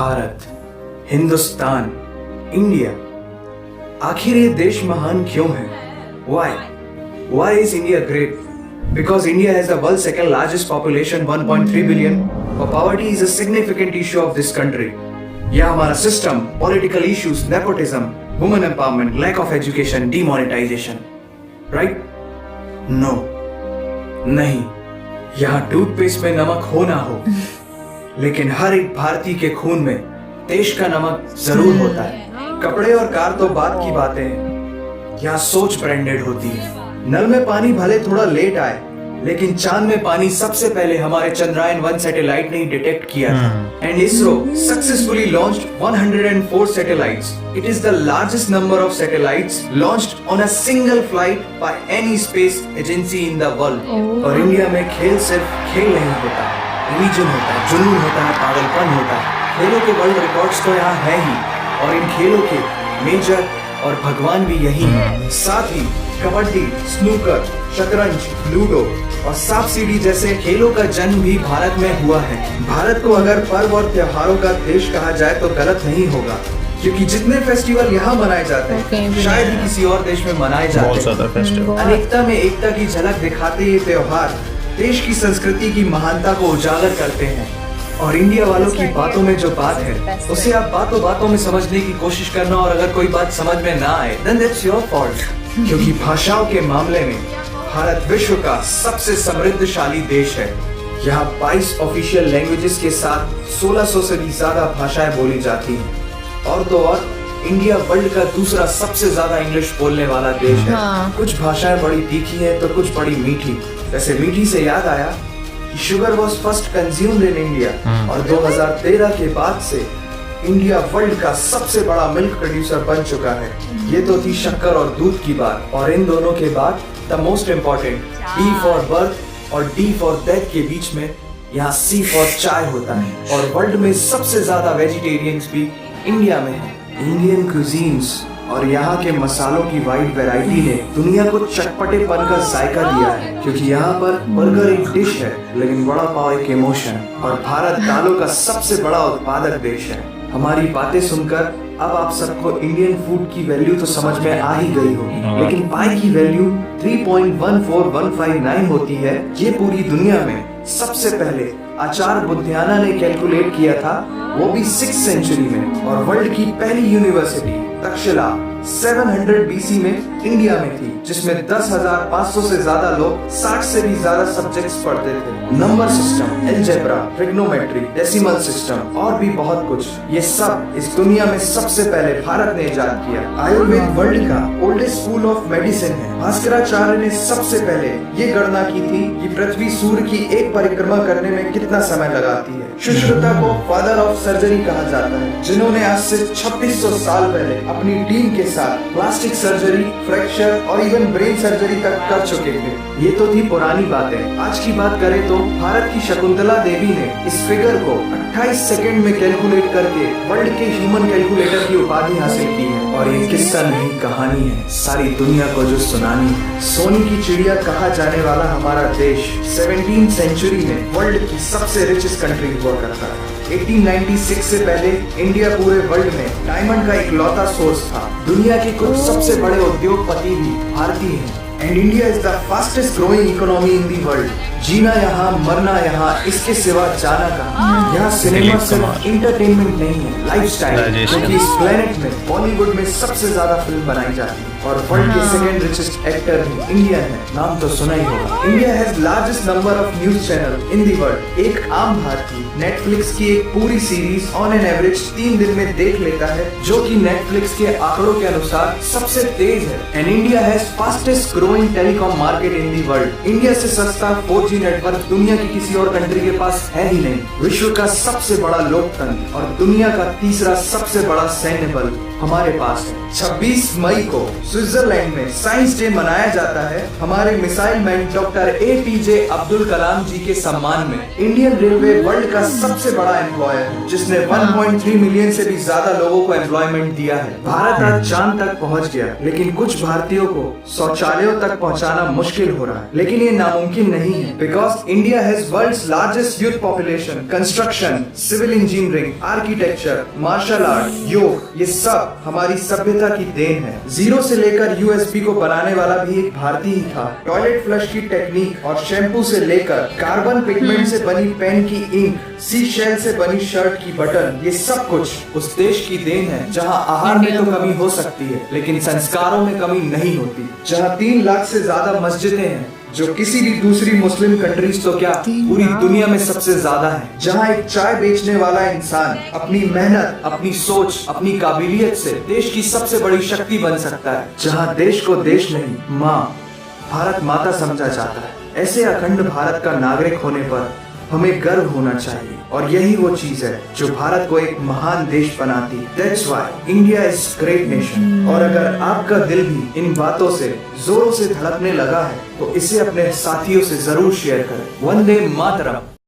Bharat, Hindustan, India, आखिर ये देश महान क्यों है? Why? Why is India great? Because India has the world's second largest population, 1.3 billion. But poverty is a significant issue of this country. यहाँ हमारा system, political issues, nepotism, women empowerment, lack of education, demonetisation, right? No, नहीं। यहाँ toothpaste में नमक हो ना हो, लेकिन हर एक भारतीय के खून में देश का नमक जरूर होता है। कपड़े और कार तो बात की बातें हैं, यहाँ सोच ब्रांडेड होती है। नल में पानी भले थोड़ा लेट आए, लेकिन चांद में पानी सबसे पहले हमारे चंद्रयान 1 सैटेलाइट ने डिटेक्ट किया था। And ISRO successfully launched 104 satellites. It is the largest number of satellites launched on a single flight by any space agency in the world. और इंडिया में खेल सिर्फ खेल नहीं होता, रिलीजन होता है, जुनून होता है, पागलपन होता है। खेलों के वर्ल्ड रिकॉर्ड्स तो यहाँ है ही, और इन खेलों के मेजर और भगवान भी यही है। साथ ही कबड्डी, स्नूकर, शतरंज, लूडो और सांप सीढ़ी जैसे खेलों का जन्म भी भारत में हुआ है। भारत को अगर पर्व और त्योहारों का देश कहा जाए तो गलत नहीं होगा, क्योंकि जितने फेस्टिवल यहाँ मनाए जाते हैं शायद ही किसी और देश में मनाए जाते हैं। अनेकता में एकता की झलक दिखाते ये त्योहार देश की संस्कृति की महानता को उजागर करते हैं। और इंडिया वालों की बातों में जो बात है उसे आप बातों बातों में समझने की कोशिश करना, और अगर कोई बात समझ में ना आए then that's your fault। क्योंकि भाषाओं के मामले में भारत विश्व का सबसे समृद्धशाली देश है। यहाँ 22 ऑफिशियल लैंग्वेजेस के साथ 1600 से भी ज्यादा भाषाएं बोली जाती हैं। और तो और इंडिया वर्ल्ड का दूसरा सबसे ज्यादा इंग्लिश बोलने वाला देश है। कुछ भाषाएं बड़ी तीखी है तो कुछ बड़ी मीठी। वैसे मीठी से याद आया, sugar was first consumed in India, और 2013 के बाद से इंडिया वर्ल्ड का सबसे बड़ा मिल्क प्रोड्यूसर बन चुका है। ये तो थी शक्कर और दूध की बात, और इन दोनों के बाद the most important D for birth और D फॉर डेथ के बीच में यहाँ C फॉर चाय होता है। और वर्ल्ड में सबसे ज्यादा वेजिटेरियंस भी इंडिया में है। इंडियन क्यूजीन्स और यहाँ के मसालों की वाइड वैरायटी ने दुनिया को चटपटेपन का जायका दिया है। क्योंकि यहाँ पर बर्गर एक डिश है, लेकिन वड़ा पाव एक इमोशन। और भारत दालों का सबसे बड़ा उत्पादक देश है। हमारी बातें सुनकर अब आप सबको इंडियन फूड की वैल्यू तो समझ में आ ही गई होगी, लेकिन पाई की वैल्यू 3.14159 होती है। ये पूरी दुनिया में सबसे पहले आचार्य बुद्धियाना ने कैलकुलेट किया था, वो भी 6th सेंचुरी में। और वर्ल्ड की पहली यूनिवर्सिटी तक्षशिला 700 BC में इंडिया में थी, जिसमें 10,500 से ज्यादा लोग 60 से भी ज्यादा सब्जेक्ट्स पढ़ते थे। Number system, algebra, trigonometry, decimal system और भी बहुत कुछ, ये सब इस दुनिया में सबसे पहले भारत ने इजाद किया। आयुर्वेद वर्ल्ड का ओल्डेस्ट स्कूल ऑफ मेडिसिन है। भास्कराचार्य ने सबसे पहले ये गणना की थी कि पृथ्वी सूर्य की एक परिक्रमा करने में कितना समय लगाती है। सुश्रुता को फादर ऑफ सर्जरी कहा जाता है, जिन्होंने आज से 2600 साल पहले अपनी टीम के साथ प्लास्टिक सर्जरी, फ्रैक्चर और इवन ब्रेन सर्जरी तक कर चुके थे। ये तो थी पुरानी बातें। आज की बात करें तो भारत की शकुंतला देवी ने इस फिगर को 28 सेकंड में कैलकुलेट करके वर्ल्ड के ह्यूमन कैलकुलेटर की उपाधि हासिल की है। और ये किस्सा नहीं, कहानी है, सारी दुनिया को जो सुनानी है। सोने की चिड़िया कहा जाने वाला हमारा देश 17th सेंचुरी में वर्ल्ड की सबसे रिचेस्ट कंट्री हुआ करता है। 1896 से पहले इंडिया पूरे वर्ल्ड में डायमंड का इकलौता सोर्स था। दुनिया के कुछ सबसे बड़े उद्योगपति भी भारतीय हैं। And India is the fastest growing economy in the world. जीना यहाँ, मरना यहाँ, इसके सिवा जाना कहाँ। यहाँ सिनेमा सिर्फ इंटरटेनमेंट नहीं है, लाइफस्टाइल। क्योंकि इस प्लेनेट में बॉलीवुड में सबसे ज्यादा फिल्म बनाई जाती है, और वर्ल्ड के सेकंड रिचेस्ट एक्टर भी इंडियन है। नाम तो सुना ही होगा। India has largest number of news channel in the world. एक आम भारतीय नेटफ्लिक्स की एक पूरी सीरीज ऑन एन एवरेज 3 दिन में देख लेता है, जो कि नेटफ्लिक्स के आंकड़ों के अनुसार सबसे तेज है। And India has fastest growing telecom market in the world. India से सस्ता 4G नेटवर्क दुनिया की किसी और कंट्री के पास है ही नहीं। विश्व का सबसे बड़ा लोकतंत्र और दुनिया का तीसरा सबसे बड़ा सैन्य बल हमारे पास है। 26 मई को स्विट्जरलैंड में साइंस डे मनाया जाता है हमारे missile man doctor APJ Abdul Kalam ji के सम्मान में। इंडियन रेलवे वर्ल्ड का सबसे बड़ा एम्प्लॉयर है जिसने 1.3 मिलियन से भी ज्यादा लोगों को एम्प्लॉयमेंट दिया है। भारत आज चांद तक पहुंच गया, लेकिन कुछ भारतीयों को शौचालयों तक पहुंचाना मुश्किल हो रहा है। लेकिन ये नामुमकिन नहीं है, because India has world's largest youth population. Construction, civil engineering, architecture, martial art, yoga, ये सब हमारी सभ्यता की देन है। जीरो से लेकर USB को बनाने वाला भी एक भारतीय ही था। टॉयलेट फ्लश की टेक्निक और शैम्पू से लेकर कार्बन पिगमेंट से बनी पेन की इंक, सी शेल से बनी शर्ट की बटन, ये सब कुछ उस देश की देन है जहां आहार में तो कमी हो सकती है लेकिन संस्कारों में कमी नहीं होती। जहां 3 लाख से ज्यादा मस्जिदें हैं जो किसी भी दूसरी मुस्लिम कंट्रीज तो क्या पूरी दुनिया में सबसे ज्यादा है। जहां एक चाय बेचने वाला इंसान अपनी मेहनत, अपनी सोच, अपनी काबिलियत से देश की सबसे बड़ी शक्ति बन सकता है। जहां देश को देश नहीं, माँ, भारत माता समझा जाता है। ऐसे अखंड भारत का नागरिक होने पर हमें गर्व होना चाहिए और यही वो चीज है जो भारत को एक महान देश बनाती है। That's why India is great nation। और अगर आपका दिल भी इन बातों से जोरों से धड़कने लगा है तो इसे अपने साथियों से जरूर शेयर करें। वंदे मातरम।